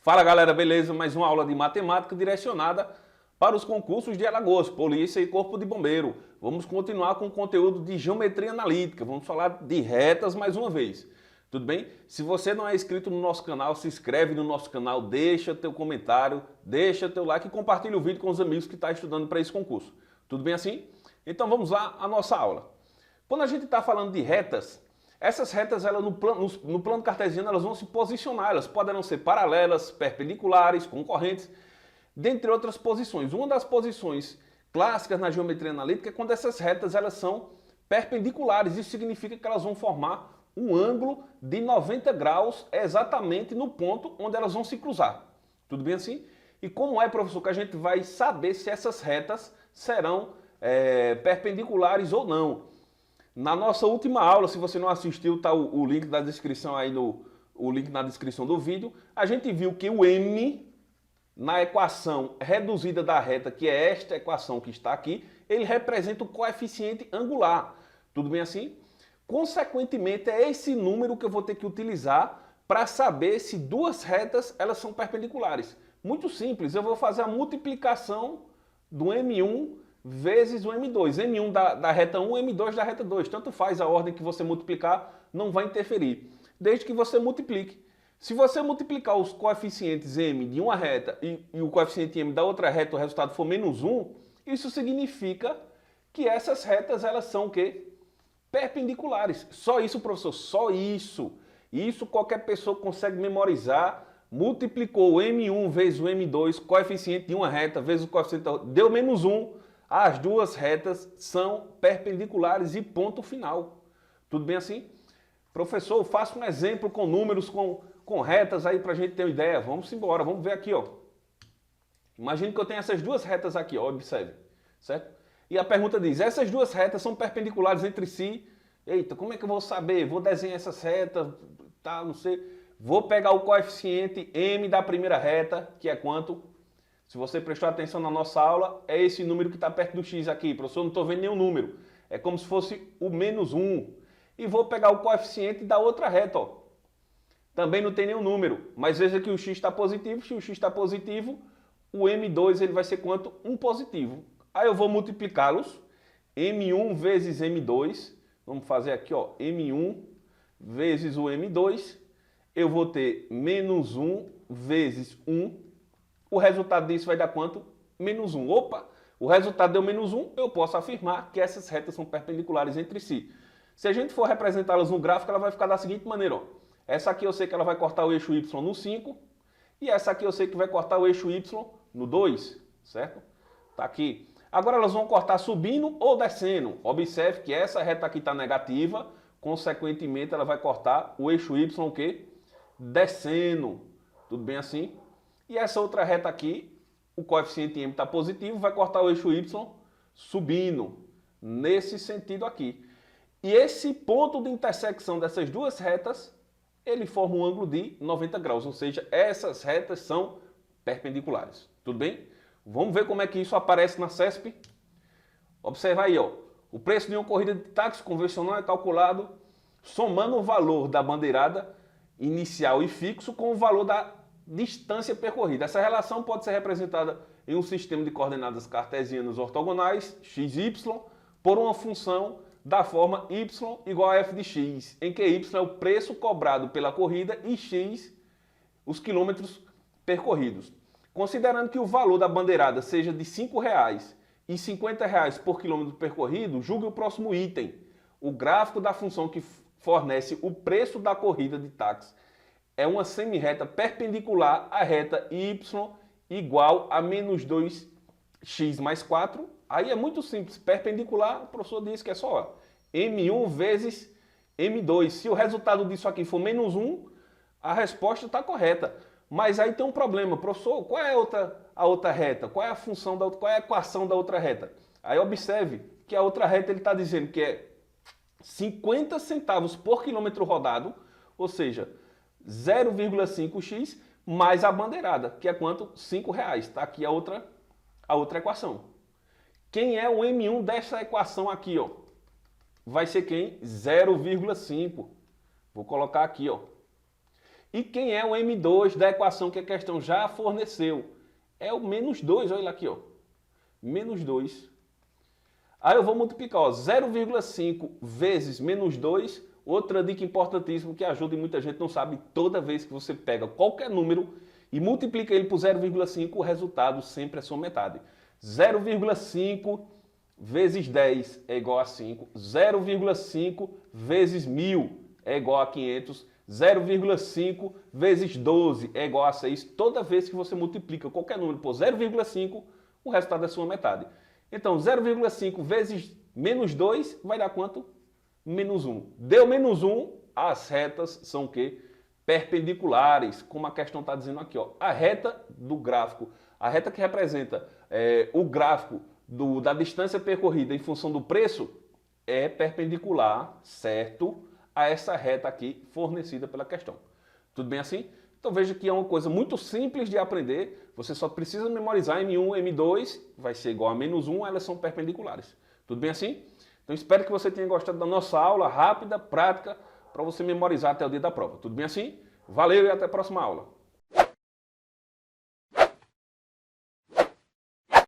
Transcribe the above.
Fala galera, beleza? Mais uma aula de matemática direcionada para os concursos de Alagoas, Polícia e Corpo de Bombeiro. Vamos continuar com o conteúdo de geometria analítica, vamos falar de retas mais uma vez. Tudo bem? Se você não é inscrito no nosso canal, se inscreve no nosso canal, deixa teu comentário, deixa teu like e compartilha o vídeo com os amigos que estão estudando para esse concurso. Tudo bem assim? Então vamos lá à nossa aula. Quando a gente está falando de retas, essas retas no plano cartesiano elas vão se posicionar, elas poderão ser paralelas, perpendiculares, concorrentes, dentre outras posições. Uma das posições clássicas na geometria analítica é quando essas retas elas são perpendiculares. Isso significa que elas vão formar um ângulo de 90 graus exatamente no ponto onde elas vão se cruzar. Tudo bem assim? E como é, professor, que a gente vai saber se essas retas serão perpendiculares ou não? Na nossa última aula, se você não assistiu, está o link da descrição aí, o link na descrição do vídeo. A gente viu que o M, na equação reduzida da reta, que é esta equação que está aqui, ele representa o coeficiente angular. Tudo bem assim? Consequentemente, é esse número que eu vou ter que utilizar para saber se duas retas elas são perpendiculares. Muito simples, eu vou fazer a multiplicação do M1 vezes o M2. M1 da reta 1, M2 da reta 2. Tanto faz a ordem que você multiplicar, não vai interferir. Desde que você multiplique. Se você multiplicar os coeficientes M de uma reta e o coeficiente M da outra reta, o resultado for menos 1, isso significa que essas retas elas são o quê? Perpendiculares. Só isso, professor, só isso. Isso qualquer pessoa consegue memorizar. Multiplicou o M1 vezes o M2, coeficiente de uma reta vezes o coeficiente da outra, deu menos 1. As duas retas são perpendiculares e ponto final. Tudo bem assim? Professor, faça um exemplo com números, com retas aí para a gente ter uma ideia. Vamos embora, vamos ver aqui, ó. Imagine que eu tenho essas duas retas aqui, ó, observe. Certo? E a pergunta diz, essas duas retas são perpendiculares entre si. Eita, como é que eu vou saber? Vou desenhar essas retas, tá, não sei. Vou pegar o coeficiente M da primeira reta, que é quanto? Se você prestou atenção na nossa aula, é esse número que está perto do x aqui. Professor, não estou vendo nenhum número. É como se fosse o menos 1. E vou pegar o coeficiente da outra reta. Ó. Também não tem nenhum número. Mas veja que o x está positivo. Se o x está positivo, o M2 ele vai ser quanto? 1 positivo. Aí eu vou multiplicá-los. M1 vezes M2. Vamos fazer aqui, ó, M1 vezes o M2. Eu vou ter menos 1 vezes 1. O resultado disso vai dar quanto? Menos 1. Opa! O resultado deu menos 1, eu posso afirmar que essas retas são perpendiculares entre si. Se a gente for representá-las no gráfico, ela vai ficar da seguinte maneira. Ó. Essa aqui eu sei que ela vai cortar o eixo Y no 5. E essa aqui eu sei que vai cortar o eixo Y no 2. Certo? Tá aqui. Agora elas vão cortar subindo ou descendo. Observe que essa reta aqui está negativa. Consequentemente, ela vai cortar o eixo Y o quê? Descendo. Tudo bem assim? E essa outra reta aqui, o coeficiente M está positivo, vai cortar o eixo Y subindo, nesse sentido aqui. E esse ponto de intersecção dessas duas retas, ele forma um ângulo de 90 graus, ou seja, essas retas são perpendiculares. Tudo bem? Vamos ver como é que isso aparece na CESP? Observa aí, ó. O preço de uma corrida de táxi convencional é calculado somando o valor da bandeirada inicial e fixo com o valor da distância percorrida. Essa relação pode ser representada em um sistema de coordenadas cartesianas ortogonais, x, y, por uma função da forma y igual a f de x, em que y é o preço cobrado pela corrida e x os quilômetros percorridos. Considerando que o valor da bandeirada seja de R$ 5,00 e R$ 50,00 por quilômetro percorrido, julgue o próximo item. O gráfico da função que fornece o preço da corrida de táxi é uma semirreta perpendicular à reta y igual a menos 2x mais 4. Aí é muito simples. Perpendicular, o professor disse que é só ó, M1 vezes M2. Se o resultado disso aqui for menos 1, a resposta está correta. Mas aí tem um problema. Professor, qual é a outra reta? Qual é a função da outra, qual é a equação da outra reta? Aí observe que a outra reta ele está dizendo que é 50 centavos por quilômetro rodado, ou seja, 0,5x mais a bandeirada, que é quanto? R$ 5,00. Está aqui a outra equação. Quem é o M1 dessa equação aqui? Ó? Vai ser quem? 0,5. Vou colocar aqui. Ó. E quem é o M2 da equação que a questão já forneceu? É o menos 2, olha lá aqui, ó. Menos 2. Aí eu vou multiplicar, ó, 0,5 vezes menos 2. Outra dica importantíssima que ajuda e muita gente não sabe, toda vez que você pega qualquer número e multiplica ele por 0,5, o resultado sempre é sua metade. 0,5 vezes 10 é igual a 5. 0,5 vezes 1000 é igual a 500. 0,5 vezes 12 é igual a 6. Toda vez que você multiplica qualquer número por 0,5, o resultado é sua metade. Então, 0,5 vezes menos 2 vai dar quanto? Menos 1. Deu menos 1, as retas são o quê? Perpendiculares, como a questão está dizendo aqui. Ó. A reta do gráfico, a reta que representa o gráfico da distância percorrida em função do preço, é perpendicular, certo, a essa reta aqui fornecida pela questão. Tudo bem assim? Então veja que é uma coisa muito simples de aprender, você só precisa memorizar M1, M2, vai ser igual a menos 1, elas são perpendiculares. Tudo bem assim? Então espero que você tenha gostado da nossa aula rápida, prática, para você memorizar até o dia da prova. Tudo bem assim? Valeu e até a próxima aula.